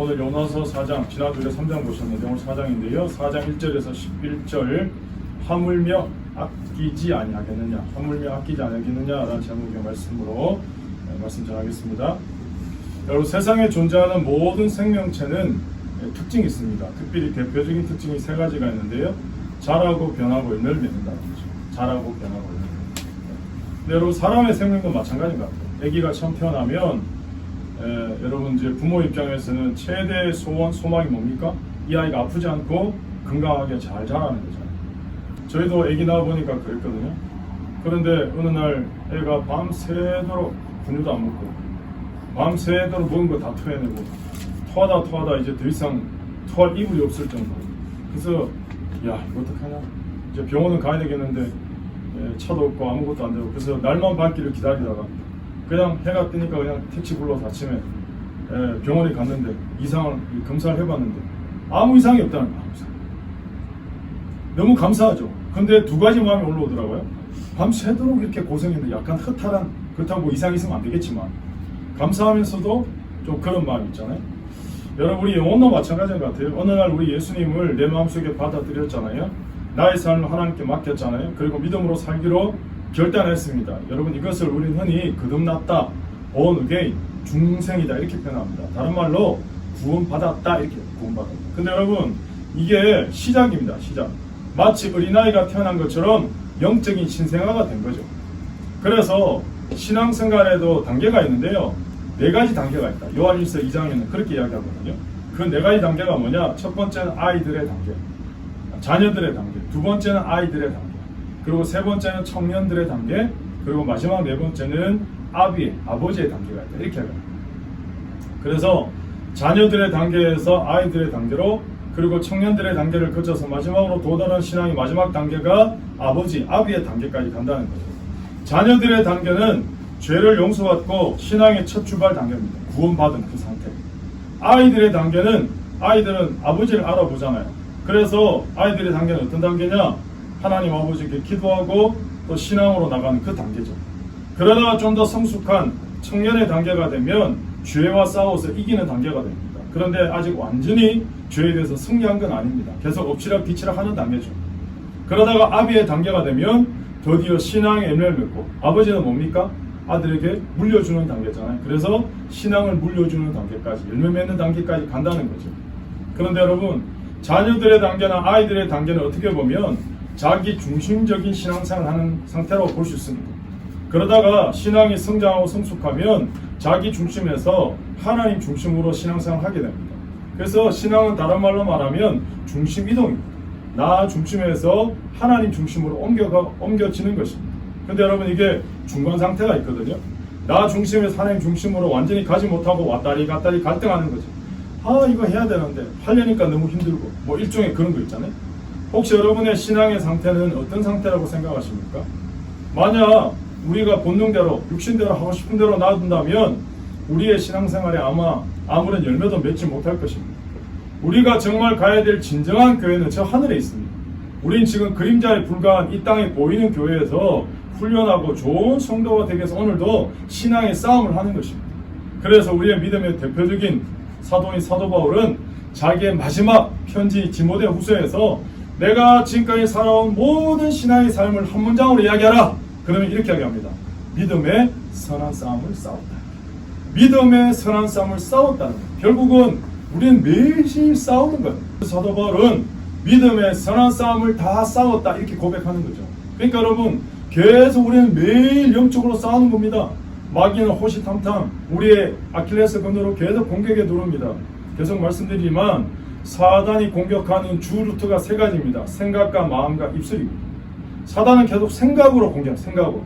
오늘 요나서 4장, 지난주에 3장 보셨는데 오늘 4장인데요. 4장 1절에서 11절 하물며 아끼지 아니하겠느냐, 하물며 아끼지 아니하겠느냐라는 제목의 말씀으로 말씀 전하겠습니다. 여러분, 세상에 존재하는 모든 생명체는 특징이 있습니다. 특별히 대표적인 특징이 세 가지가 있는데요. 자라고 변하고 열매를 맺는다는 거죠. 자라고 변하고 열매를 맺는다. 근데 여러분, 사람의 생명도 마찬가지인 것 같아요. 아기가 처음 태어나면 여러분 이제 부모 입장에서는 최대 소원, 소망이 뭡니까? 이 아이가 아프지 않고 건강하게 잘 자라는 거잖아요. 저희도 아기 낳아 보니까 그랬거든요. 그런데 어느 날 애가 밤새도록 분유도 안 먹고 밤새도록 먹은 거 다 토해내고 토하다 이제 더 이상 토할 이불이 없을 정도로. 그래서 야, 이거 어떡하냐, 이제 병원은 가야 되겠는데 차도 없고 아무것도 안 되고, 그래서 날만 밝기를 기다리다가 그냥 해가 뜨니까 그냥 택시 불러서 아침에 병원에 갔는데 이상을 검사를 해봤는데 아무 이상이 없다는 거예요. 너무 감사하죠. 근데 두 가지 마음이 올라오더라고요. 밤새도록 이렇게 고생했는데 약간 허탈한, 그렇다고 뭐 이상이 있으면 안 되겠지만 감사하면서도 좀 그런 마음이 있잖아요. 여러분, 우리 영혼도 마찬가지인 것 같아요. 어느 날 우리 예수님을 내 마음속에 받아들였잖아요. 나의 삶을 하나님께 맡겼잖아요. 그리고 믿음으로 살기로 결단했습니다. 여러분, 이것을 우리는 흔히 거듭났다, born again, 중생이다 이렇게 표현합니다. 다른 말로 구원받았다, 이렇게 구원받았다. 근데 여러분, 이게 시작입니다. 시작. 마치 어린아이가 태어난 것처럼 영적인 신생아가 된 거죠. 그래서 신앙생활에도 단계가 있는데요. 4가지 단계가 있다. 요한일서 2장에는 그렇게 이야기하거든요. 그 4가지 단계가 뭐냐? 첫 번째는 아이들의 단계, 자녀들의 단계. 두 번째는 아이들의 단계. 그리고 세 번째는 청년들의 단계. 그리고 마지막 4번째는 아버지의 단계가 있다. 이렇게 합니다. 그래서 자녀들의 단계에서 아이들의 단계로, 그리고 청년들의 단계를 거쳐서 마지막으로 도달한 신앙의 마지막 단계가 아비의 단계까지 간다는 거죠. 자녀들의 단계는 죄를 용서받고 신앙의 첫 출발 단계입니다. 구원받은 그 상태. 아이들의 단계는, 아이들은 아버지를 알아보잖아요. 그래서 아이들의 단계는 어떤 단계냐? 하나님 아버지께 기도하고 또 신앙으로 나가는 그 단계죠. 그러다가 좀 더 성숙한 청년의 단계가 되면 죄와 싸워서 이기는 단계가 됩니다. 그런데 아직 완전히 죄에 대해서 승리한 건 아닙니다. 계속 엎치락 뒤치락 하는 단계죠. 그러다가 아비의 단계가 되면 드디어 신앙의 열매를 맺고, 아버지는 뭡니까? 아들에게 물려주는 단계잖아요. 그래서 신앙을 물려주는 단계까지, 열매 맺는 단계까지 간다는 거죠. 그런데 여러분, 자녀들의 단계나 아이들의 단계는 어떻게 보면 자기 중심적인 신앙생활을 하는 상태라고 볼 수 있습니다. 그러다가 신앙이 성장하고 성숙하면 자기 중심에서 하나님 중심으로 신앙생활을 하게 됩니다. 그래서 신앙은 다른 말로 말하면 중심 이동입니다. 나 중심에서 하나님 중심으로 옮겨지는 것입니다. 근데 여러분, 이게 중간 상태가 있거든요. 나 중심에서 하나님 중심으로 완전히 가지 못하고 왔다리 갔다리 갈등하는 거죠. 아, 이거 해야 되는데 하려니까 너무 힘들고, 뭐 일종의 그런 거 있잖아요. 혹시 여러분의 신앙의 상태는 어떤 상태라고 생각하십니까? 만약 우리가 본능대로, 육신대로 하고 싶은 대로 놔둔다면 우리의 신앙생활에 아무런 열매도 맺지 못할 것입니다. 우리가 정말 가야 될 진정한 교회는 저 하늘에 있습니다. 우린 지금 그림자에 불과한 이 땅에 보이는 교회에서 훈련하고 좋은 성도가 되기 위해서 오늘도 신앙의 싸움을 하는 것입니다. 그래서 우리의 믿음의 대표적인 사도인 사도 바울은 자기의 마지막 편지 디모데 후서에서 내가 지금까지 살아온 모든 신앙의 삶을 한 문장으로 이야기하라. 그러면 이렇게 이야기합니다. 믿음의 선한 싸움을 싸웠다. 믿음의 선한 싸움을 싸웠다는 거예요. 결국은 우리는 매일 싸우는 거예요. 사도 바울은 믿음의 선한 싸움을 다 싸웠다, 이렇게 고백하는 거죠. 그러니까 여러분, 계속 우리는 매일 영적으로 싸우는 겁니다. 마귀는 호시탐탐 우리의 아킬레스 건으로 계속 공격에 들어옵니다. 계속 말씀드리지만 사단이 공격하는 주 루트가 3가지입니다. 생각과 마음과 입술입니다. 사단은 계속 생각으로 생각으로,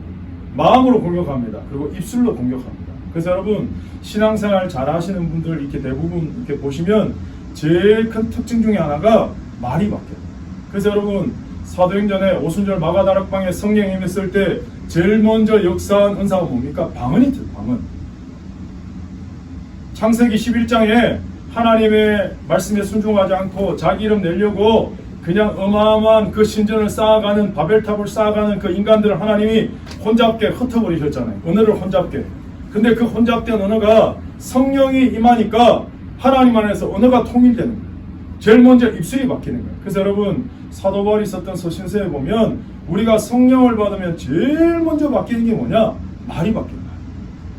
마음으로 공격합니다. 그리고 입술로 공격합니다. 그래서 여러분, 신앙생활 잘 하시는 분들 이렇게 대부분 이렇게 보시면 제일 큰 특징 중에 하나가 말이 바뀌어요. 그래서 여러분, 사도행전에 오순절 마가다락방에 성령이 임했을 때 제일 먼저 역사한 은사가 뭡니까? 방언이죠. 방언. 창세기 11장에 하나님의 말씀에 순종하지 않고 자기 이름 내려고 그냥 어마어마한 그 신전을 쌓아가는, 바벨탑을 쌓아가는 그 인간들을 하나님이 혼잡게 흩어버리셨잖아요. 언어를 혼잡게. 근데 그 혼잡된 언어가 성령이 임하니까 하나님 안에서 언어가 통일되는 거예요. 제일 먼저 입술이 바뀌는 거예요. 그래서 여러분 사도 바울이 썼던 서신서에 보면 우리가 성령을 받으면 제일 먼저 바뀌는 게 뭐냐? 말이 바뀌는 거예요.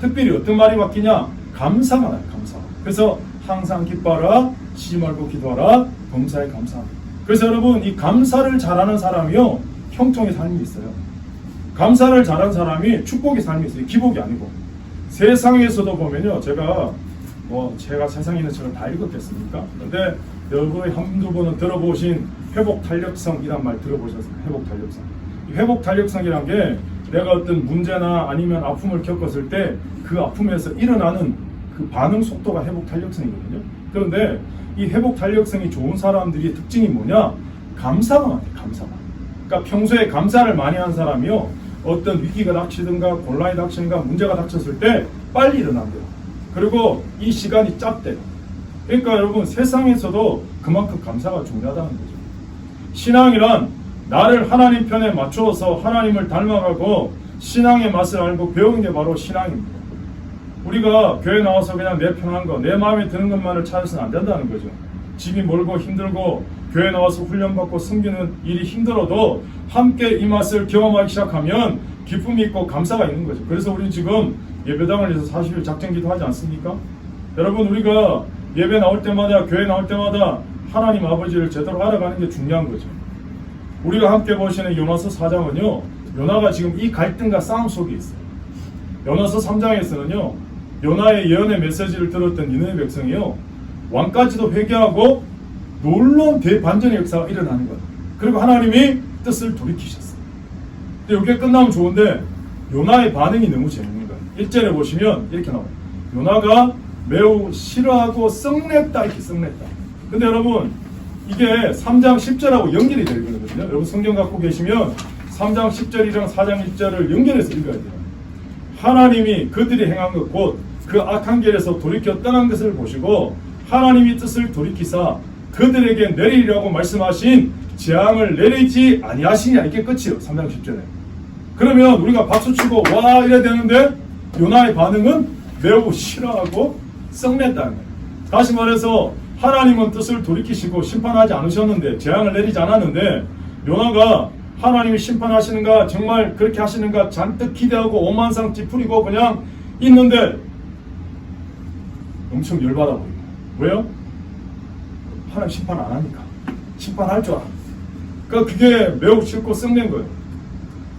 특별히 어떤 말이 바뀌냐? 감사가 나요. 감사. 그래서 항상 기뻐하라, 쉬지 말고 기도하라, 범사에 감사하라. 그래서 여러분 이 감사를 잘하는 사람이요 형통의 삶이 있어요. 감사를 잘하는 사람이 축복의 삶이 있어요. 기복이 아니고. 세상에서도 보면요, 제가 세상에 있는 책을 다 읽었겠습니까? 근데 여러분이 한두 번은 들어보신 회복 탄력성이란 말 들어보셨어요? 회복 탄력성. 이 회복 탄력성이란 게 내가 어떤 문제나 아니면 아픔을 겪었을 때 그 아픔에서 일어나는 그 반응 속도가 회복 탄력성이거든요. 그런데 이 회복 탄력성이 좋은 사람들의 특징이 뭐냐? 감사가 많아요. 감사가. 그러니까 평소에 감사를 많이 한 사람이요, 어떤 위기가 닥치든가 곤란이 닥치든가 문제가 닥쳤을 때 빨리 일어난대요. 그리고 이 시간이 짧대요. 그러니까 여러분 세상에서도 그만큼 감사가 중요하다는 거죠. 신앙이란 나를 하나님 편에 맞추어서 하나님을 닮아가고 신앙의 맛을 알고 배우는 게 바로 신앙입니다. 우리가 교회 나와서 그냥 내 편한 거, 내 마음에 드는 것만을 찾아서는 안 된다는 거죠. 집이 멀고 힘들고 교회 나와서 훈련받고 섬기는 일이 힘들어도 함께 이 맛을 경험하기 시작하면 기쁨이 있고 감사가 있는 거죠. 그래서 우리 지금 예배당을 위해서 사실 작정기도 하지 않습니까? 여러분 우리가 예배 나올 때마다 교회 나올 때마다 하나님 아버지를 제대로 알아가는 게 중요한 거죠. 우리가 함께 보시는 요나서 4장은요, 요나가 지금 이 갈등과 싸움 속에 있어요. 요나서 3장에서는요, 요나의 예언의 메시지를 들었던 니느웨 백성이요, 왕까지도 회개하고 놀라운 대반전의 역사가 일어나는 거예요. 그리고 하나님이 뜻을 돌이키셨어요. 근데 이게 끝나면 좋은데 요나의 반응이 너무 재밌는 거예요. 1절에 보시면 이렇게 나와요. 요나가 매우 싫어하고 썩냈다, 이렇게 썩냈다. 근데 여러분 이게 3장 10절하고 연결이 되거든요. 여러분 성경 갖고 계시면 3장 10절이랑 4장 1절을 연결해서 읽어야 돼요. 하나님이 그들이 행한 것 곧 그 악한 길에서 돌이켜 떠난 것을 보시고 하나님이 뜻을 돌이키사 그들에게 내리리라고 말씀하신 재앙을 내리지 아니하시냐, 이게 끝이에요. 3장 10절에. 그러면 우리가 박수치고 와 이래야 되는데 요나의 반응은 매우 싫어하고 썩냈다는 거예요. 다시 말해서 하나님은 뜻을 돌이키시고 심판하지 않으셨는데, 재앙을 내리지 않았는데 요나가 하나님이 심판하시는가, 정말 그렇게 하시는가 잔뜩 기대하고 오만상 찌푸리고 그냥 있는데 엄청 열받아 보입니다. 왜요? 하나님 심판 안 하니까. 심판할 줄 알아. 그러니까 그게 매우 싫고 썩낸 거예요.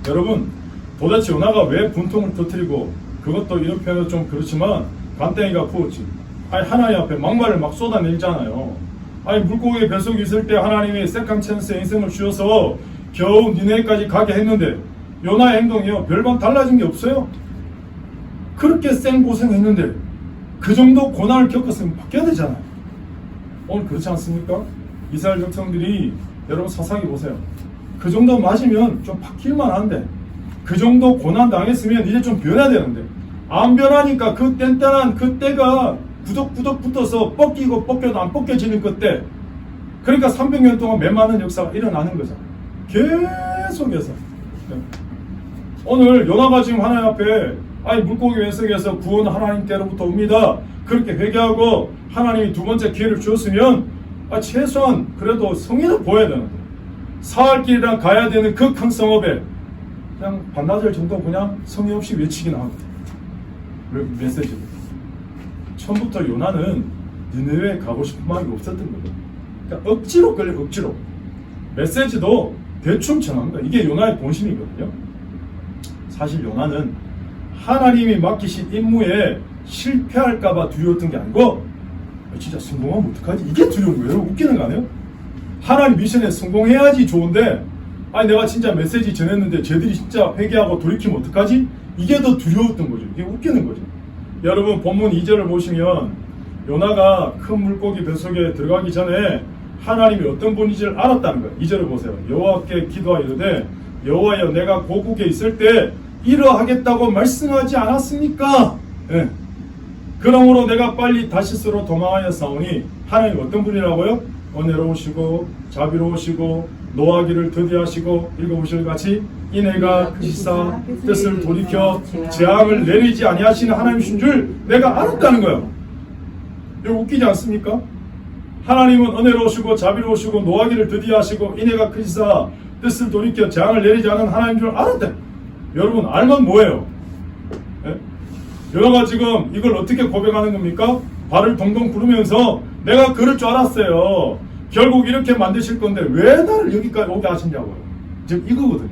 여러분 도대체 요나가 왜 분통을 터뜨리고, 그것도 이런 표현은 좀 그렇지만 간땡이가 부었지. 아니 하나님 앞에 막말을 막 쏟아내잖아요. 아니 물고기 뱃속에 있을 때 하나님이 세컨 찬스의 인생을 주셔서 겨우 니네까지 가게 했는데 요나의 행동이요 별반 달라진 게 없어요. 그렇게 쌩 고생했는데 그 정도 고난을 겪었으면 바뀌어야 되잖아요. 오늘 그렇지 않습니까? 이스라엘 백성들이 여러분 사사기 보세요. 그 정도 맞으면 좀 바뀔만 한데, 그 정도 고난 당했으면 이제 좀 변해야 되는데 안 변하니까 그 뗀뗀한 그때가 구덕구덕 붙어서 뻗기고 뻗겨도 안 뻗겨지는 그때, 그러니까 300년 동안 맺많은 역사가 일어나는 거잖아요. 계속해서. 오늘 요나가 지금 하나님 앞에 아니 물고기 뱃속에서 구원 하나님께로부터 옵니다. 그렇게 회개하고 하나님이 두 번째 기회를 주었으면 최소한 그래도 성의를 보여야 되는데, 사흘길이랑 가야 되는 극한 성읍에 그냥 반나절 정도 그냥 성의 없이 외치기나 하고 메시지. 처음부터 요나는 니느웨에 가고 싶은 마음이 없었던 거예요. 그러니까 억지로 끌려, 억지로. 메시지도 대충 전한 거예요. 이게 요나의 본심이거든요. 사실 요나는 하나님이 맡기신 임무에 실패할까봐 두려웠던 게 아니고, 진짜 성공하면 어떡하지? 이게 두려운 거예요. 웃기는 거 아니에요? 하나님 미션에 성공해야지 좋은데, 아니 내가 진짜 메시지 전했는데 쟤들이 진짜 회개하고 돌이키면 어떡하지? 이게 더 두려웠던 거죠. 이게 웃기는 거죠. 여러분 본문 2절을 보시면 요나가 큰 물고기 뱃속에 들어가기 전에 하나님이 어떤 분인지를 알았다는 거예요. 2절을 보세요. 여호와께 기도하여 이르되 여호와여 내가 고국에 있을 때 이러하겠다고 말씀하지 않았습니까? 예. 그러므로 내가 빨리 다시스로 도망하여 싸우니 하나님 어떤 분이라고요? 은혜로우시고 자비로우시고 노하기를 더디하시고 읽어보실 같이 이내가 크시사 뜻을 돌이켜 재앙을 내리지 아니하시는 하나님이신 줄 내가 알았다는 거예요. 이거 웃기지 않습니까? 하나님은 은혜로우시고 자비로우시고 노하기를 드디어 하시고 인애가 크시사 뜻을 돌이켜 재앙을 내리지 않은 하나님 줄 알았대. 여러분 알면 뭐예요? 예? 요나가 지금 이걸 어떻게 고백하는 겁니까? 발을 동동 구르면서 내가 그럴 줄 알았어요. 결국 이렇게 만드실 건데 왜 나를 여기까지 오게 하시냐고요. 지금 이거거든요.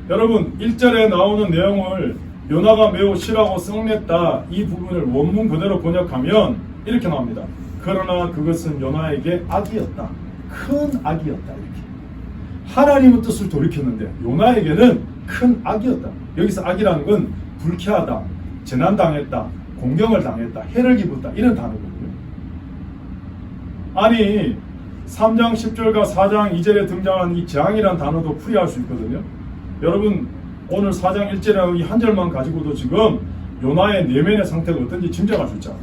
여러분 1절에 나오는 내용을 요나가 매우 싫어하고 썩냈다 이 부분을 원문 그대로 번역하면 이렇게 나옵니다. 그러나 그것은 요나에게 악이었다. 큰 악이었다. 이렇게. 하나님의 뜻을 돌이켰는데 요나에게는 큰 악이었다. 여기서 악이라는 건 불쾌하다, 재난당했다, 공경을 당했다, 해를 입었다 이런 단어거든요. 아니 3장 10절과 4장 2절에 등장한 이 재앙이라는 단어도 풀이할 수 있거든요. 여러분 오늘 4장 1절에 이 한 절만 가지고도 지금 요나의 내면의 상태가 어떤지 짐작할 수 있잖아요.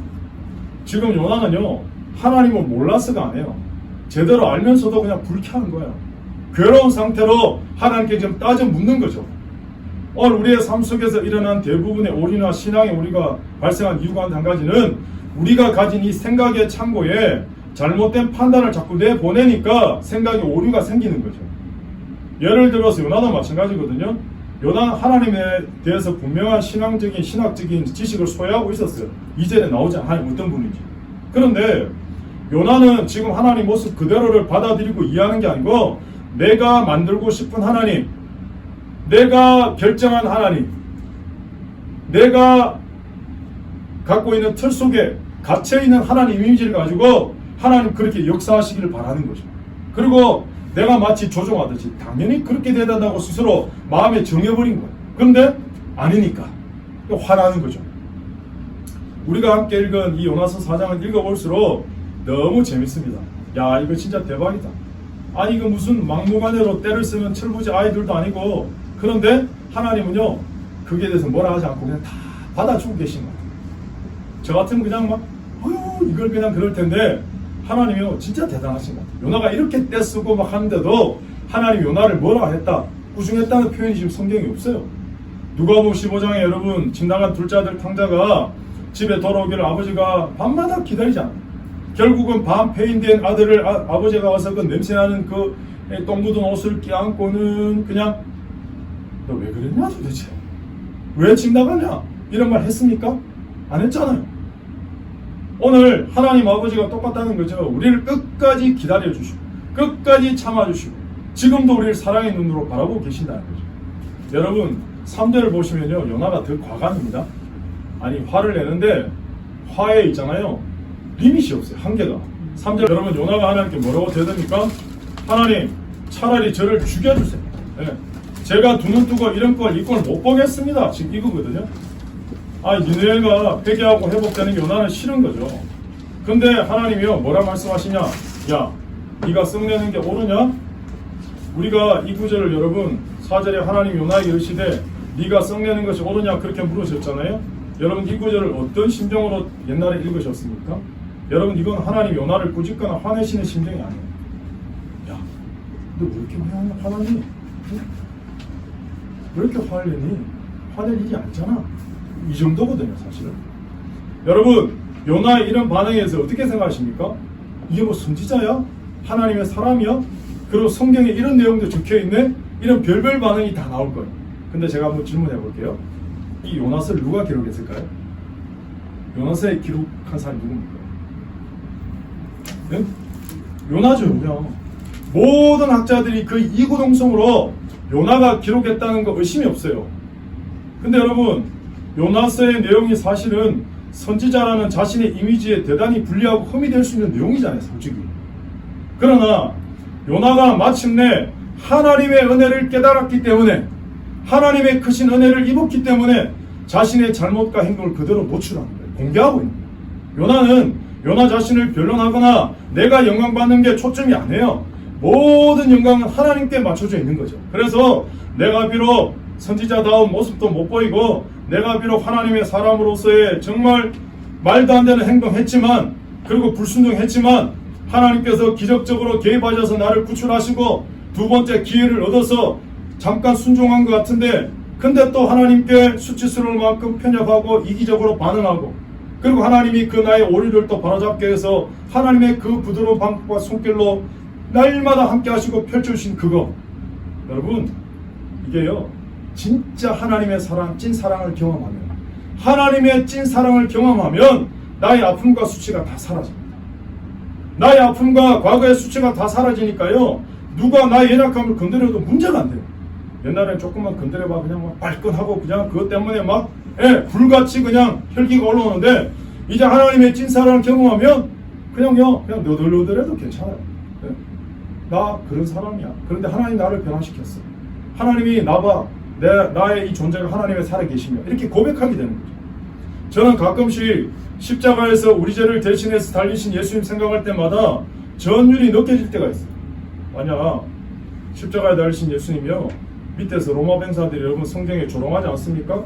지금 요나는요 하나님을 몰라서가 아니에요. 제대로 알면서도 그냥 불쾌한 거예요. 괴로운 상태로 하나님께 지금 따져 묻는 거죠. 오늘 우리의 삶 속에서 일어난 대부분의 오류나 신앙에 우리가 발생한 이유가 한 가지는 우리가 가진 이 생각의 창고에 잘못된 판단을 자꾸 내보내니까 생각에 오류가 생기는 거죠. 예를 들어서 요나도 마찬가지거든요. 요나는 하나님에 대해서 분명한 신학적인 지식을 소유하고 있었어요. 2절에 나오잖아요. 하나님 어떤 분인지. 그런데 요나는 지금 하나님 모습 그대로를 받아들이고 이해하는 게 아니고 내가 만들고 싶은 하나님, 내가 결정한 하나님, 내가 갖고 있는 틀 속에 갇혀있는 하나님 이미지를 가지고 하나님 그렇게 역사하시기를 바라는 거죠. 그리고 내가 마치 조종하듯이 당연히 그렇게 돼야 된다고 스스로 마음에 정해버린 거예요. 그런데 아니니까 화나는 거죠. 우리가 함께 읽은 이 요나서 4장을 읽어볼수록 너무 재밌습니다. 야 이거 진짜 대박이다. 아니 이거 무슨 막무가내로 때를 쓰는 철부지 아이들도 아니고 그런데 하나님은요 그게 대해서 뭐라 하지 않고 그냥 다 받아주고 계신 거예요. 저 같으면 그냥 막 이걸 그냥 그럴 텐데 하나님이요 진짜 대단하신 것 같아요. 요나가 이렇게 떼쓰고 막 하는데도 하나님 요나를 뭐라 했다 구중했다는 표현이 지금 성경에 없어요. 누가복음 15장에 여러분 집 나간 둘째 아들 탕자가 집에 돌아오기를 아버지가 밤마다 기다리지 않아요. 결국은 밤 폐인된 아들을 아버지가 와서 그 냄새나는 그 똥 묻은 옷을 껴안고는 그냥 너 왜 그랬냐 도대체 왜 집 나가냐 이런 말 했습니까? 안 했잖아요. 오늘 하나님 아버지가 똑같다는 거죠. 우리를 끝까지 기다려주시고 끝까지 참아주시고 지금도 우리를 사랑의 눈으로 바라보고 계신다는 거죠. 여러분 3절을 보시면요 요나가 더 과감합니다. 아니 화를 내는데 화에 있잖아요 리밋이 없어요. 한계가. 3절 여러분 요나가 하나님께 뭐라고 대답합니까? 하나님 차라리 저를 죽여주세요. 네. 제가 두 눈 뜨고 이런 걸 이걸 못 보겠습니다. 지금 이거거든요. 니네가 회개하고 회복되는 게 요나는 싫은 거죠. 근데 하나님이요 뭐라 말씀하시냐? 야 네가 썩내는 게 옳으냐? 우리가 이 구절을 여러분 4절에 하나님 요나에게 이르시되 네가 썩내는 것이 옳으냐 그렇게 물으셨잖아요. 여러분 이 구절을 어떤 심정으로 옛날에 읽으셨습니까? 여러분 이건 하나님 요나를 꾸짖거나 화내시는 심정이 아니에요. 야 너 왜 이렇게 화나니? 왜 이렇게 화를 내니? 화낼 일이 아니잖아. 이 정도거든요 사실은. 여러분 요나의 이런 반응에서 어떻게 생각하십니까? 이게 뭐 선지자야? 하나님의 사람이야? 그리고 성경에 이런 내용도 적혀있네? 이런 별별 반응이 다 나올 거예요. 근데 제가 한번 질문해 볼게요. 이 요나서를 누가 기록했을까요? 요나서에 기록한 사람이 누굽니까? 네? 요나죠. 그냥 모든 학자들이 그 이구동성으로 요나가 기록했다는 거 의심이 없어요. 근데 여러분 요나서의 내용이 사실은 선지자라는 자신의 이미지에 대단히 불리하고 흠이 될 수 있는 내용이잖아요 솔직히. 그러나 요나가 마침내 하나님의 은혜를 깨달았기 때문에 하나님의 크신 은혜를 입었기 때문에 자신의 잘못과 행동을 그대로 노출하는 거예요. 공개하고 있는 거예요. 요나는 요나 자신을 변론하거나 내가 영광받는 게 초점이 아니에요. 모든 영광은 하나님께 맞춰져 있는 거죠. 그래서 내가 비록 선지자다운 모습도 못 보이고 내가 비록 하나님의 사람으로서의 정말 말도 안 되는 행동했지만 그리고 불순종했지만 하나님께서 기적적으로 개입하셔서 나를 구출하시고 두 번째 기회를 얻어서 잠깐 순종한 것 같은데 근데 또 하나님께 수치스러울 만큼 편협하고 이기적으로 반응하고 그리고 하나님이 그 나의 오리를 또 바로잡게 해서 하나님의 그 부드러운 방법과 손길로 날마다 함께 하시고 펼쳐주신 그거, 여러분, 이게요 진짜 하나님의 사랑, 찐 사랑을 경험하면, 하나님의 찐 사랑을 경험하면 나의 아픔과 수치가 다 사라집니다. 나의 아픔과 과거의 수치가 다 사라지니까요, 누가 나의 연약함을 건드려도 문제가 안 돼요. 옛날에 조금만 건드려봐 그냥 막 발끈하고 그냥 그것 때문에 막 불같이 그냥 혈기가 올라오는데, 이제 하나님의 찐 사랑을 경험하면 그냥 너덜너덜해도 괜찮아요. 나 그런 사람이야. 그런데 하나님 나를 변화시켰어. 하나님이 나봐, 나의 이 존재가 하나님의 살아계시며, 이렇게 고백하게 되는 거죠. 저는 가끔씩 십자가에서 우리 죄를 대신해서 달리신 예수님 생각할 때마다 전율이 느껴질 때가 있어요. 만약 십자가에 달리신 예수님이요, 밑에서 로마 병사들이 여러분 성경에 조롱하지 않습니까?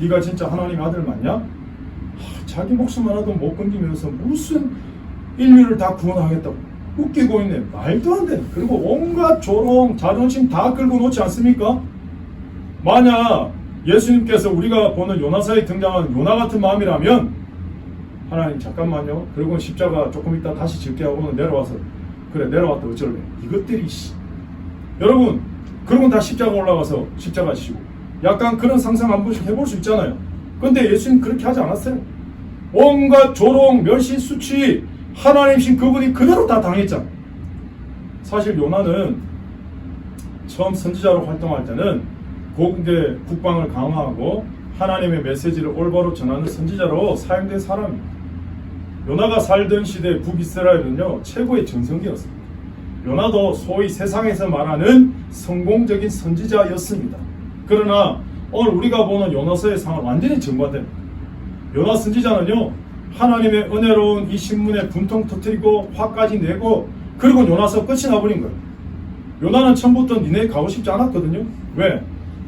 네가 진짜 하나님 아들 맞냐? 자기 목숨 하나도 못 건지면서 무슨 인류를 다 구원하겠다고 웃기고 있네. 말도 안 돼. 그리고 온갖 조롱, 자존심 다 끌고 놓지 않습니까? 만약 예수님께서 우리가 보는 요나서에 등장하는 요나 같은 마음이라면, 하나님 잠깐만요, 그리고 십자가 조금 있다 다시 짓게 하고는 내려와서, 그래 내려왔다 어쩔래, 이것들이 여러분, 그러면 다 십자가 올라가서 십자가 지고, 약간 그런 상상 한 번씩 해볼 수 있잖아요. 근데 예수님 그렇게 하지 않았어요. 온갖 조롱, 멸시, 수치, 하나님이신 그분이 그대로 다 당했잖아요. 사실 요나는 처음 선지자로 활동할 때는 고국의 국방을 강화하고 하나님의 메시지를 올바로 전하는 선지자로 사용된 사람입니다. 요나가 살던 시대 북이스라엘은요 최고의 전성기였습니다. 요나도 소위 세상에서 말하는 성공적인 선지자였습니다. 그러나 오늘 우리가 보는 요나서의 상황은 완전히 정반대입니다. 요나 선지자는요 하나님의 은혜로운 이 신문에 분통 터뜨리고 화까지 내고, 그리고 요나서 끝이 나버린 거예요. 요나는 처음부터 니네 가고 싶지 않았거든요. 왜?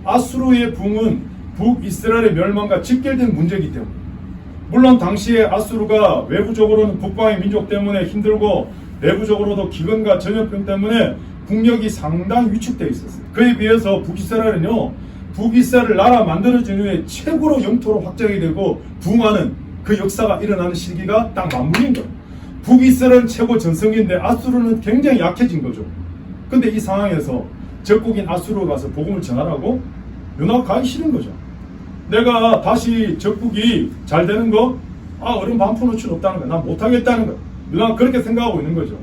아수르의 붕은 북이스라엘의 멸망과 직결된 문제이기 때문에. 물론 당시에 아수르가 외부적으로는 북방의 민족 때문에 힘들고 내부적으로도 기근과 전염병 때문에 국력이 상당히 위축되어 있었어요. 그에 비해서 북이스라엘은요, 북이스라엘 나라 만들어진 후에 최고로 영토로 확장이 되고 부흥하는 그 역사가 일어나는 시기가 딱 맞물린 거예요. 북이스라엘은 최고 전성기인데 아수르는 굉장히 약해진 거죠. 근데 이 상황에서 적국인 아수르 가서 복음을 전하라고? 요나가 가기 싫은 거죠. 내가 다시 적국이 잘 되는 거, 얼음 반푼 어치 없다는 거야. 난 못하겠다는 거야. 요나가 그렇게 생각하고 있는 거죠.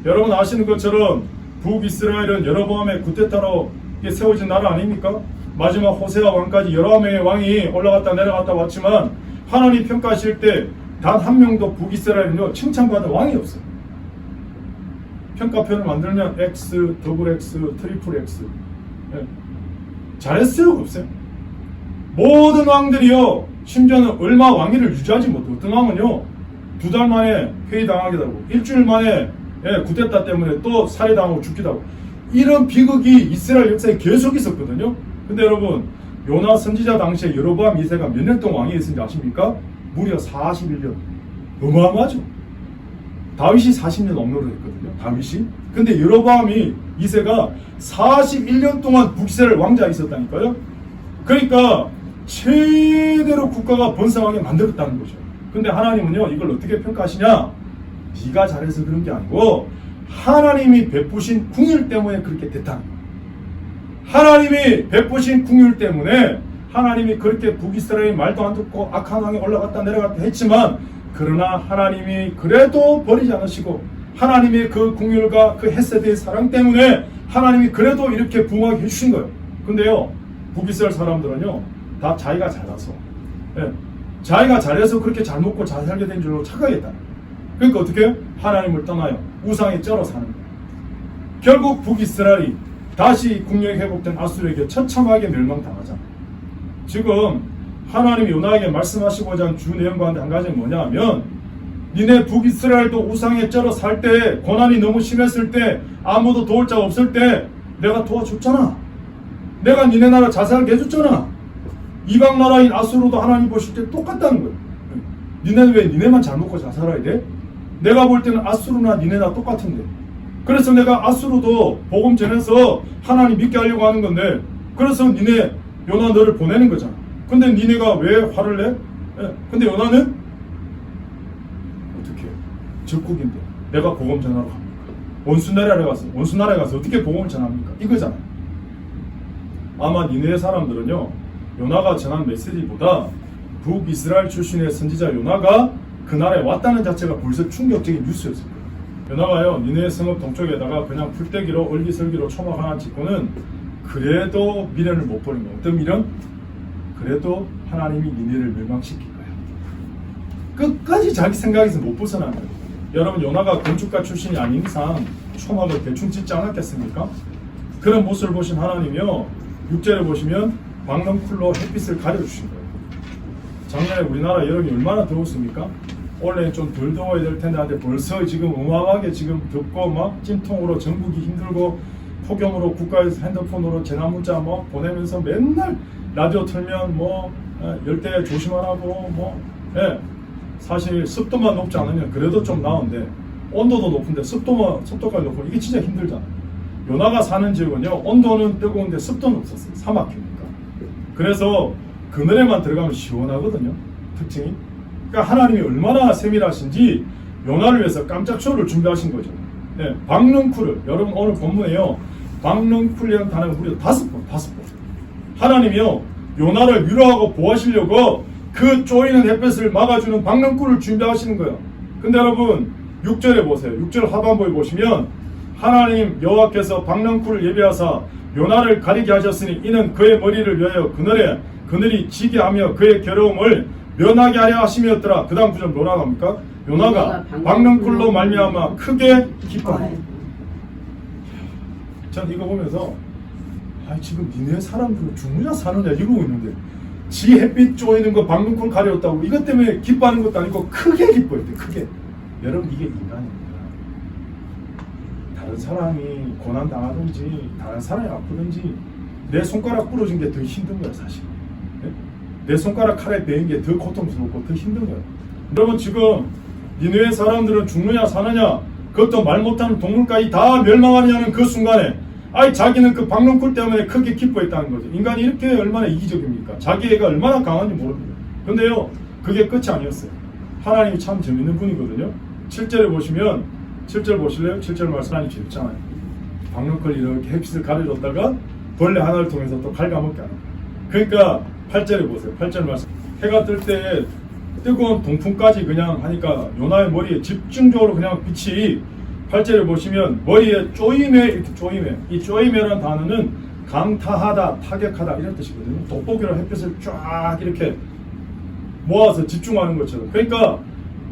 여러분 아시는 것처럼 북이스라엘은 여로보암의 쿠데타로 세워진 나라 아닙니까? 마지막 호세아 왕까지 여러 명의 왕이 올라갔다 내려갔다 왔지만, 하나님 평가하실 때 단 한 명도 북이스라엘은요 칭찬받은 왕이 없어요. 평가표를 만들면 X, 더블 X, 트리플 X. 잘했어요? 없어요? 모든 왕들이요, 심지어는 얼마 왕위를 유지하지 못해. 어떤 왕은요 2달 만에 회의당하기도 하고, 일주일 만에 쿠데타 때문에 또 살해당하고 죽기도 하고, 이런 비극이 이스라엘 역사에 계속 있었거든요. 근데 여러분, 요나 선지자 당시에 여로보암 2세가 몇 년 동안 왕이 있었는지 아십니까? 무려 41년. 어마어마하죠. 다윗이 40년 억노를 했거든요. 다윗이. 근데 여로보암이 2세가 41년 동안 북이스라엘 왕자가 있었다니까요. 그러니까 최대로 국가가 번성하게 만들었다는 거죠. 근데 하나님은요 이걸 어떻게 평가하시냐? 네가 잘해서 그런 게 아니고 하나님이 베푸신 궁율 때문에 그렇게 됐다는 거예요. 하나님이 베푸신 궁율 때문에 하나님이 그렇게 북이스라엘이 말도 안 듣고 악한 왕이 올라갔다 내려갔다 했지만, 그러나 하나님이 그래도 버리지 않으시고 하나님의 그 궁율과 그 헤세드의 사랑 때문에 하나님이 그래도 이렇게 부흥하게 해주신 거예요. 근데요 북이스라엘 사람들은요 다 자기가 잘나서, 자기가 잘해서 그렇게 잘 먹고 잘 살게 된 줄로 착각했다. 그러니까 어떻게? 하나님을 떠나요. 우상에 쩔어 사는 거예요. 결국 북이스라엘이 다시 국력이 회복된 아수르에게 처참하게 멸망당하잖아요. 지금 하나님이 요나에게 말씀하시고자 한 주 내용과 한 가지는 뭐냐 하면, 니네 북이스라엘도 우상에 쩔어 살 때, 고난이 너무 심했을 때, 아무도 도울 자가 없을 때 내가 도와줬잖아. 내가 니네 나라 자살게 해줬잖아. 이방 나라인 아수르도 하나님 보실 때 똑같다는 거예요. 니네는 왜 니네만 잘 먹고 잘 살아야 돼? 내가 볼 때는 아수르나 니네나 똑같은데. 그래서 내가 아수르도 복음 전해서 하나님 믿게 하려고 하는 건데, 그래서 니네 요나 너를 보내는 거잖아. 근데 니네가 왜 화를 내? 근데 요나는 적국인데 내가 복음 전하러 갑니까? 원수나라에 가서 어떻게 복음을 전합니까? 이거잖아요. 아마 니네 사람들은요, 요나가 전한 메시지보다 북이스라엘 출신의 선지자 요나가 그 나라에 왔다는 자체가 벌써 충격적인 뉴스였어요. 요나가요, 니네 성읍 동쪽에다가 그냥 풀떼기로 얼기설기로 초막 하나 짓고는 그래도 미련을 못 버린 거예요. 어떤 미련? 그래도 하나님이 니네를 멸망시킬 거예요. 끝까지 자기 생각에서 못 벗어난 거예요. 여러분, 요나가 건축가 출신이 아닌 이상 초막을 대충 짓지 않았겠습니까? 그런 모습을 보신 하나님이요, 6절에 보시면 박넝쿨로 햇빛을 가려주신 거예요. 작년에 우리나라 여름이 얼마나 더웠습니까? 원래는 좀 덜 더워야 될 텐데 벌써 지금 어마어마하게 지금 덥고 막 찜통으로 전국이 힘들고 폭염으로 국가에서 핸드폰으로 재난문자 뭐 보내면서 맨날 라디오 틀면 뭐 열대 조심하라고 뭐 사실 습도만 높지 않으면 그래도 좀 나은데 온도도 높은데 습도까지 높고 이게 진짜 힘들잖아요. 요나가 사는 지역은요, 온도는 뜨거운데 습도는 없었어요. 사막이니까. 그래서 그늘에만 들어가면 시원하거든요. 특징이. 그러니까 하나님이 얼마나 세밀하신지 요나를 위해서 깜짝 쇼를 준비하신 거죠. 박넝쿨을, 여러분 오늘 본문에요, 박넝쿨이라는 단어가 무려 5번. 하나님이요, 요나를 위로하고 보호하시려고 그 쪼이는 햇볕을 막아주는 박넝쿨을 준비하시는 거예요. 근데 여러분 6절에 보세요. 6절 하반부에 보시면 하나님 여호와께서 박넝쿨을 예비하사 요나를 가리게 하셨으니 이는 그의 머리를 위하여 그늘이 지게 하며 그의 괴로움을 면하게 하려 하심이었더라. 그 다음 구절 뭐라고 합니까? 요나가 박넝쿨로 말미암아 크게 기뻐하니. 전 이거 보면서 지금 니네 사람들은 죽느냐 사느냐 이러고 있는데 지 햇빛 쪼이는 거 박넝쿨 가려웠다고 이것 때문에 기뻐하는 것도 아니고 크게 기뻐했대. 크게. 여러분, 이게 인간입니다. 다른 사람이 고난 당하든지 다른 사람이 아프든지 내 손가락 부러진 게 더 힘든 거야 사실. 내 손가락 칼에 베인 게 더 고통스럽고 더 힘든 거야. 여러분, 지금 니네 사람들은 죽느냐 사느냐 그것도 말 못하는 동물까지 다 멸망하느냐는 그 순간에 자기는 그 박넝쿨 때문에 크게 기뻐했다는 거죠. 인간이 이렇게 얼마나 이기적입니까? 자기 애가 얼마나 강한지 모릅니다. 근데요, 그게 끝이 아니었어요. 하나님이 참 재밌는 분이거든요. 7절에 보시면 7절 보실래요? 7절 말씀 하나님 재밌잖아요. 박넝쿨 이렇게 햇빛을 가려줬다가 벌레 하나를 통해서 또 갉아먹게 하는 거예요. 그러니까 8절에 보세요. 8절 말씀. 해가 뜰 때 뜨거운 동풍까지 그냥 하니까 요나의 머리에 집중적으로 그냥 빛이 8절에 보시면 머리에 쪼임에 이렇게 쪼임에, 이 쪼임에라는 단어는 강타하다, 타격하다 이런 뜻이거든요. 돋보기로 햇빛을 쫙 이렇게 모아서 집중하는 것처럼. 그러니까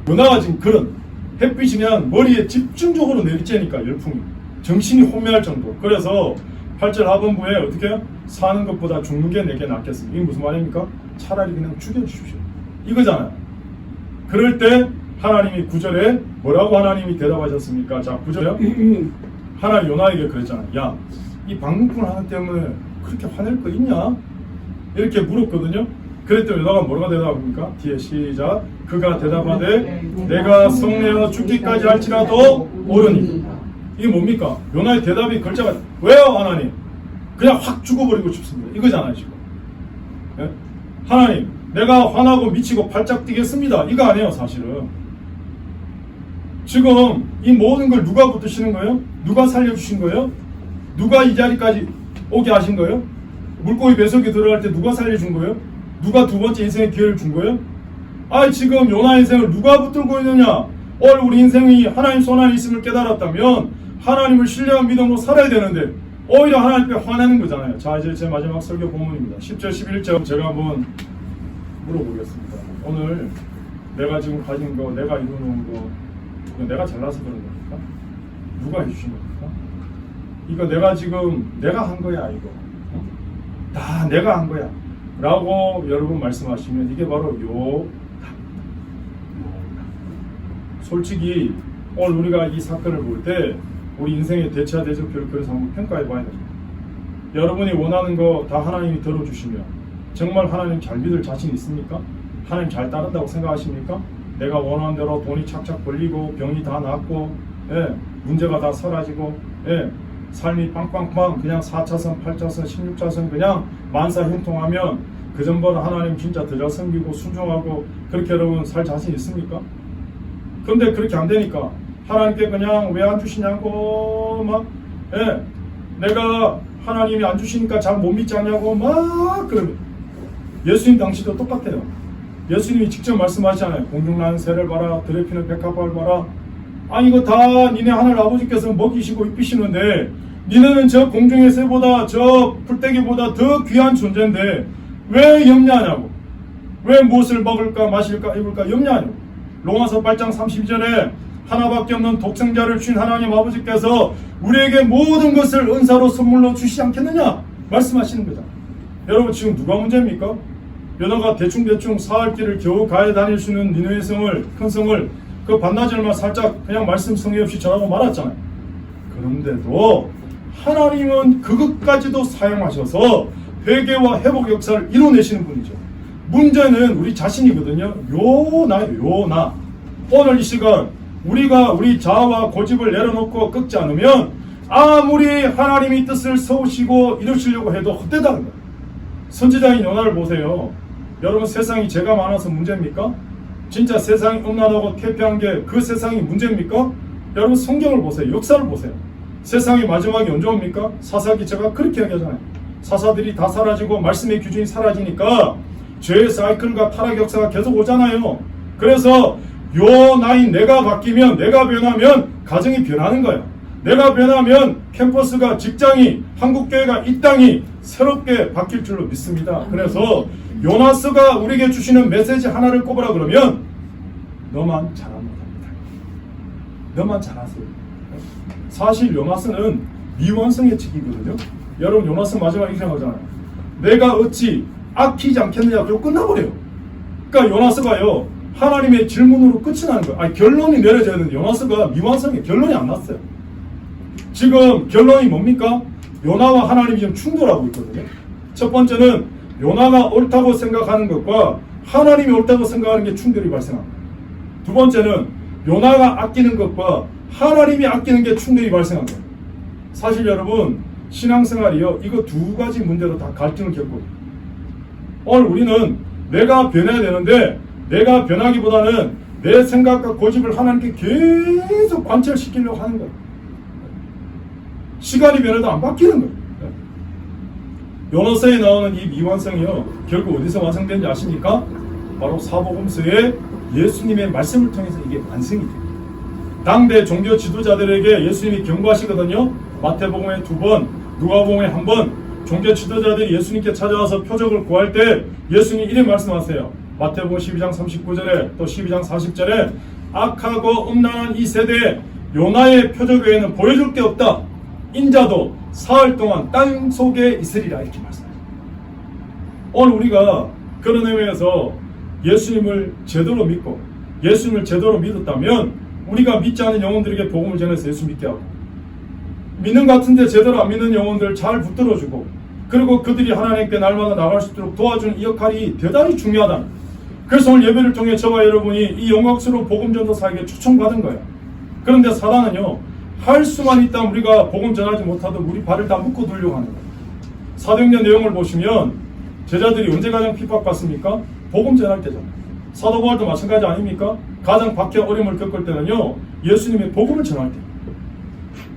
요나가 지금 그런 햇빛이 그냥 머리에 집중적으로 내리쬐니까 열풍이 정신이 혼미할 정도. 그래서 8절 하반부에 어떻게 사는 것보다 죽는 게 내게 낫겠습니다. 이게 무슨 말입니까? 차라리 그냥 죽여주십시오. 이거잖아요. 그럴 때 하나님이 9절에 뭐라고 하나님이 대답하셨습니까? 자, 9절에요. 하나님 요나에게 그랬잖아요. 야, 이 박넝쿨 하나 때문에 그렇게 화낼 거 있냐? 이렇게 물었거든요. 그랬더니 요나가 뭐라고 대답합니까? 뒤에 시작. 그가 대답하되 내가 성내어 죽기까지 할지라도 오르니. 이게 뭡니까? 요나의 대답이 글자가 왜요 하나님? 그냥 확 죽어버리고 싶습니다. 이거잖아요 지금. 하나님, 내가 화나고 미치고 발작 뛰겠습니다. 이거 아니에요 사실은. 지금 이 모든 걸 누가 붙드시는 거예요? 누가 살려주신 거예요? 누가 이 자리까지 오게 하신 거예요? 물고기 뱃속에 들어갈 때 누가 살려준 거예요? 누가 두 번째 인생의 기회를 준 거예요? 지금 요나 인생을 누가 붙들고 있느냐? 우리 인생이 하나님 손 안에 있음을 깨달았다면 하나님을 신뢰한 믿음으로 살아야 되는데 오히려 하나님께 화내는 거잖아요. 자, 이제 제 마지막 설교 본문입니다. 10절 11절 제가 한번 물어보겠습니다. 오늘 내가 지금 가진 거, 내가 이루는 거, 이거 내가 잘나서 그런 겁니까? 누가 해주신 겁니까? 이거 내가 한 거야 이거. 다 내가 한 거야 라고 여러분 말씀하시면 이게 바로 솔직히 오늘 우리가 이 사건을 볼 때 우리 인생의 대차 대조표를 그래서 한번 평가해 봐야 됩니다. 여러분이 원하는 거 다 하나님이 들어주시면 정말 하나님 잘 믿을 자신 있습니까? 하나님 잘 따른다고 생각하십니까? 내가 원하는 대로 돈이 착착 벌리고 병이 다 낫고 문제가 다 사라지고 삶이 빵빵빵 그냥 4차선, 8차선, 16차선 그냥 만사 형통하면 그전보다 하나님 진짜 더 잘 섬기고 순종하고 그렇게 여러분 살 자신 있습니까? 근데 그렇게 안 되니까 하나님께 그냥 왜 안 주시냐고 막 내가 하나님이 안 주시니까 잘 못 믿지 않냐고 막 그러면 예수님 당시도 똑같아요. 예수님이 직접 말씀하시잖아요. 공중난 새를 봐라, 들에 피는 백합화를 봐라. 아니 이거 다 니네 하늘 아버지께서 먹이시고 입히시는데 니네는 저 공중의 새보다 저 풀떼기보다 더 귀한 존재인데 왜 염려하냐고. 왜 무엇을 먹을까 마실까 입을까 염려하냐고. 로마서 8장 32절에 하나밖에 없는 독생자를 주신 하나님 아버지께서 우리에게 모든 것을 은사로 선물로 주시지 않겠느냐 말씀하시는 거다. 여러분 지금 누가 문제입니까? 여자가 대충 사흘 길을 겨우 가해 다닐 수 있는 니느웨 성을, 큰 성을 그 반나절만 살짝 그냥 말씀 성의 없이 전하고 말았잖아요. 그런데도 하나님은 그것까지도 사용하셔서 회개와 회복 역사를 이뤄내시는 분이죠. 문제는 우리 자신이거든요. 요나. 오늘 이 시간 우리가 우리 자아와 고집을 내려놓고 꺾지 않으면 아무리 하나님이 뜻을 세우시고 이루시려고 해도 헛되다는 거예요. 선지자인 요나를 보세요. 여러분 세상이 죄가 많아서 문제입니까? 진짜 세상이 음란하고 퇴폐한 게 그 세상이 문제입니까? 여러분 성경을 보세요. 역사를 보세요. 세상이 마지막이 언제 옵니까? 사사기체가 그렇게 얘기하잖아요. 사사들이 다 사라지고 말씀의 기준이 사라지니까 죄의 사이클과 타락 역사가 계속 오잖아요. 그래서 요나인 내가 바뀌면, 내가 변하면 가정이 변하는 거야. 내가 변하면 캠퍼스가, 직장이, 한국교회가, 이 땅이 새롭게 바뀔 줄로 믿습니다. 그래서 요나스가 우리에게 주시는 메시지 하나를 꼽으라 그러면 너만 잘하면 됩니다. 너만 잘하세요. 사실 요나스는 미완성의 책이거든요. 여러분 요나스 마지막에 이렇게 나오잖아요. 내가 어찌 아끼지 않겠느냐 그러고 끝나버려요. 그러니까 요나스가요 하나님의 질문으로 끝이 나는 거예요. 아니 결론이 내려져야 되는데 요나스가 미완성의 결론이 안 났어요. 지금 결론이 뭡니까? 요나와 하나님이 지금 충돌하고 있거든요. 첫 번째는 요나가 옳다고 생각하는 것과 하나님이 옳다고 생각하는 게 충돌이 발생합니다. 두 번째는 요나가 아끼는 것과 하나님이 아끼는 게 충돌이 발생합니다. 사실 여러분 신앙생활이요 이거 두 가지 문제로 다 갈등을 겪고 오늘 우리는 내가 변해야 되는데 내가 변하기보다는 내 생각과 고집을 하나님께 계속 관철시키려고 하는 거예요. 시간이 변해도 안 바뀌는 거예요. 요나서에 나오는 이 미완성이요 결국 어디서 완성된지 아십니까? 바로 사복음서에 예수님의 말씀을 통해서 이게 완성이 됩니다. 당대 종교 지도자들에게 예수님이 경고하시거든요. 마태복음에 2번, 누가복음에 1번 종교 지도자들이 예수님께 찾아와서 표적을 구할 때 예수님이 이렇게 말씀하세요. 마태복음 12장 39절에 또 12장 40절에 악하고 음란한 이 세대에 요나의 표적 외에는 보여줄 게 없다. 인자도 사흘 동안 땅 속에 있으리라 이렇게 말씀합니다. 오늘 우리가 그런 의미에서 예수님을 제대로 믿고 예수님을 제대로 믿었다면 우리가 믿지 않은 영혼들에게 복음을 전해서 예수 믿게 하고 믿는 것 같은데 제대로 안 믿는 영혼들 잘 붙들어주고 그리고 그들이 하나님께 날마다 나갈 수 있도록 도와주는 이 역할이 대단히 중요하다. 그래서 오늘 예배를 통해 저와 여러분이 이 영광스러운 복음 전도사에게 초청받은 거예요. 그런데 사단은요 할 수만 있다면 우리가 복음 전하지 못하도록 우리 발을 다 묶어 두려고 하는 거예요. 사도행전 내용을 보시면 제자들이 언제 가장 핍박받습니까? 복음 전할 때잖아요. 사도 바울도 마찬가지 아닙니까? 가장 박해 어려움을 겪을 때는요 예수님의 복음을 전할 때.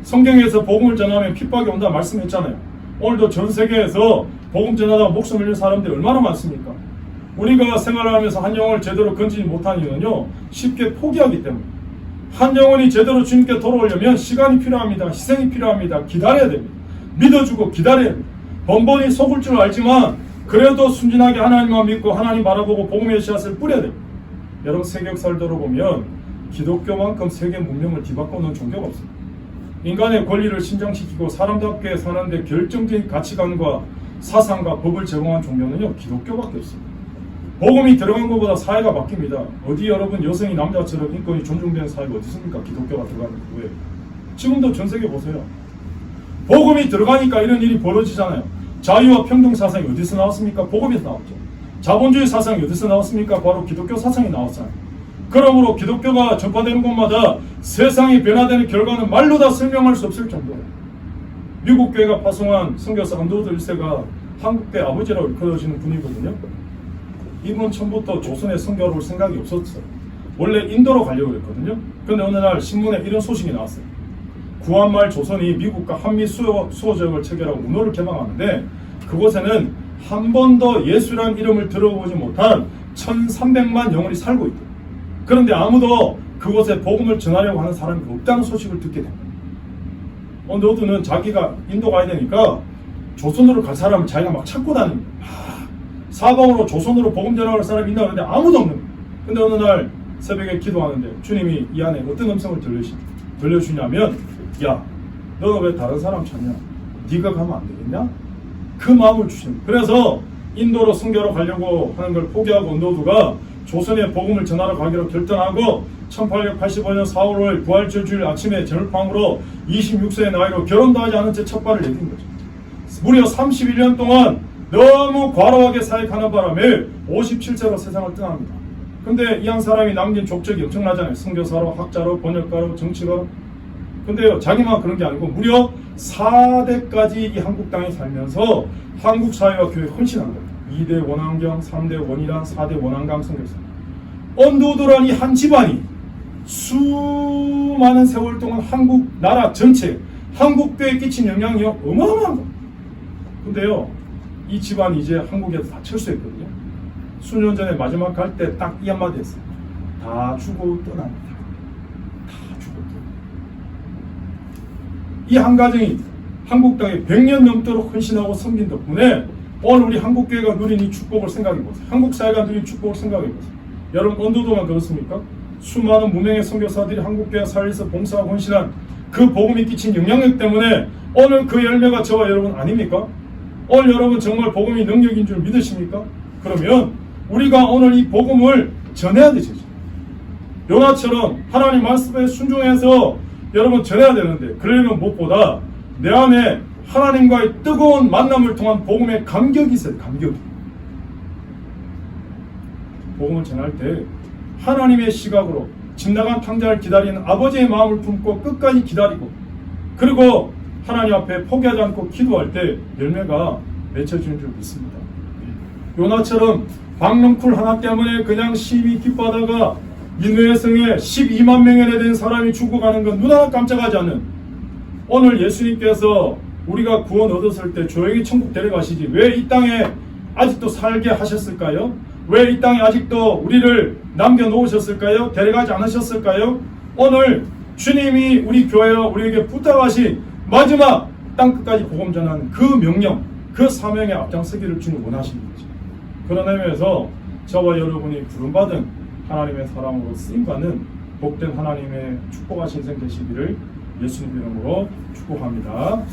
성경에서 복음을 전하면 핍박이 온다 말씀했잖아요. 오늘도 전 세계에서 복음 전하다가 목숨 잃는 사람들이 얼마나 많습니까? 우리가 생활하면서 한 영혼을 제대로 건지지 못한 이유는요 쉽게 포기하기 때문에. 한 영혼이 제대로 주님께 돌아오려면 시간이 필요합니다. 희생이 필요합니다. 기다려야 됩니다. 믿어주고 기다려야 됩니다. 번번이 속을 줄 알지만 그래도 순진하게 하나님만 믿고 하나님 바라보고 복음의 씨앗을 뿌려야 됩니다. 여러분 세계 역사를 들어보면 기독교만큼 세계 문명을 뒤바꿔놓은 종교가 없습니다. 인간의 권리를 신장시키고 사람답게 사는데 결정적인 가치관과 사상과 법을 제공한 종교는요 기독교밖에 없습니다. 복음이 들어간 것보다 사회가 바뀝니다. 어디 여러분 여성이 남자처럼 인권이 존중되는 사회가 어디 있습니까? 기독교가 들어가는 거예요. 지금도 전 세계 보세요. 복음이 들어가니까 이런 일이 벌어지잖아요. 자유와 평등 사상이 어디서 나왔습니까? 복음에서 나왔죠. 자본주의 사상이 어디서 나왔습니까? 바로 기독교 사상이 나왔잖아요. 그러므로 기독교가 전파되는 곳마다 세상이 변화되는 결과는 말로 다 설명할 수 없을 정도예요. 미국 교회가 파송한 선교사 안드로드 1세가 한국교회 아버지라고 일컬어지는 분이거든요. 이분은 처음부터 조선에 선교를 올 생각이 없었어요. 원래 인도로 가려고 그랬거든요. 근데 어느 날 신문에 이런 소식이 나왔어요. 구한말 조선이 미국과 한미 수호조약을 체결하고 운호를 개방하는데 그곳에는 한 번도 예수란 이름을 들어보지 못한 1300만 영혼이 살고 있다. 그런데 아무도 그곳에 복음을 전하려고 하는 사람이 없다는 소식을 듣게 됩니다. 너도는 자기가 인도 가야 되니까 조선으로 갈 사람을 자기가 막 찾고 다닙니다. 사방으로 조선으로 복음 전하러 갈 사람이 있나 그런데 아무도 없는 거예요. 근데 어느 날 새벽에 기도하는데 주님이 이 안에 어떤 음성을 들려주냐면 야, 너는 왜 다른 사람 찾냐? 네가 가면 안 되겠냐? 그 마음을 주시는 거예요. 그래서 인도로 순교로 가려고 하는 걸 포기하고 언더우드가 조선에 복음을 전하러 가기로 결단하고 1885년 4월 5일 부활절 주일 아침에 전울방으로 26세의 나이로 결혼도 하지 않은 채 첫 발을 내딘 거죠. 무려 31년 동안 너무 과로하게 사역하는 바람에 57세로 세상을 떠납니다. 근데 이 한 사람이 남긴 족적이 엄청나잖아요. 선교사로, 학자로, 번역가로, 정치가로. 근데요, 자기만 그런 게 아니고 무려 4대까지 이 한국 땅에 살면서 한국 사회와 교회에 헌신한 거예요. 2대 원한경, 3대 원이란, 4대 원한강 선교사. 언더우드란 이 한 집안이 수많은 세월 동안 한국 나라 전체, 한국교회에 끼친 영향이 어마어마한 거예요. 근데요, 이 집안이 이제 한국에서 다 철수했거든요. 수년 전에 마지막 갈 때 딱 이 한마디 했어요. 다 주고 떠납니다. 다 주고 떠납니다. 이 한 가정이 한국 땅에 100년 넘도록 헌신하고 섬긴 덕분에 오늘 우리 한국교회가 누린 이 축복을 생각해보세요. 한국 사회가 누린 축복을 생각해보세요. 여러분 언더우드만 그렇습니까? 수많은 무명의 선교사들이 한국교회 사회에서 봉사하고 헌신한 그 복음이 끼친 영향력 때문에 오늘 그 열매가 저와 여러분 아닙니까? 오늘 여러분 정말 복음이 능력인 줄 믿으십니까? 그러면 우리가 오늘 이 복음을 전해야 되죠. 요나처럼 하나님 말씀에 순종해서 여러분 전해야 되는데 그러려면 무엇보다 내 안에 하나님과의 뜨거운 만남을 통한 복음의 감격이 있어요. 감격이. 복음을 전할 때 하나님의 시각으로 집 나간 탕자를 기다리는 아버지의 마음을 품고 끝까지 기다리고 그리고 하나님 앞에 포기하지 않고 기도할 때 열매가 맺혀지는 줄 믿습니다. 요나처럼 박넝쿨 하나 때문에 그냥 심히 기뻐하다가 니느웨 성에 12만 명에 된 사람이 죽어가는 건 눈 하나 깜짝하지 않는 오늘 예수님께서 우리가 구원 얻었을 때 조용히 천국 데려가시지 왜 이 땅에 아직도 살게 하셨을까요? 왜 이 땅에 아직도 우리를 남겨놓으셨을까요? 데려가지 않으셨을까요? 오늘 주님이 우리 교회와 우리에게 부탁하신 마지막 땅끝까지 복음 전하는 그 명령, 그 사명에 앞장서기를 주님 원하시는 거죠. 그런 의미에서 저와 여러분이 부름받은 하나님의 사람으로 쓰임받는 복된 하나님의 축복하신 인생 되시기를 예수님 이름으로 축복합니다.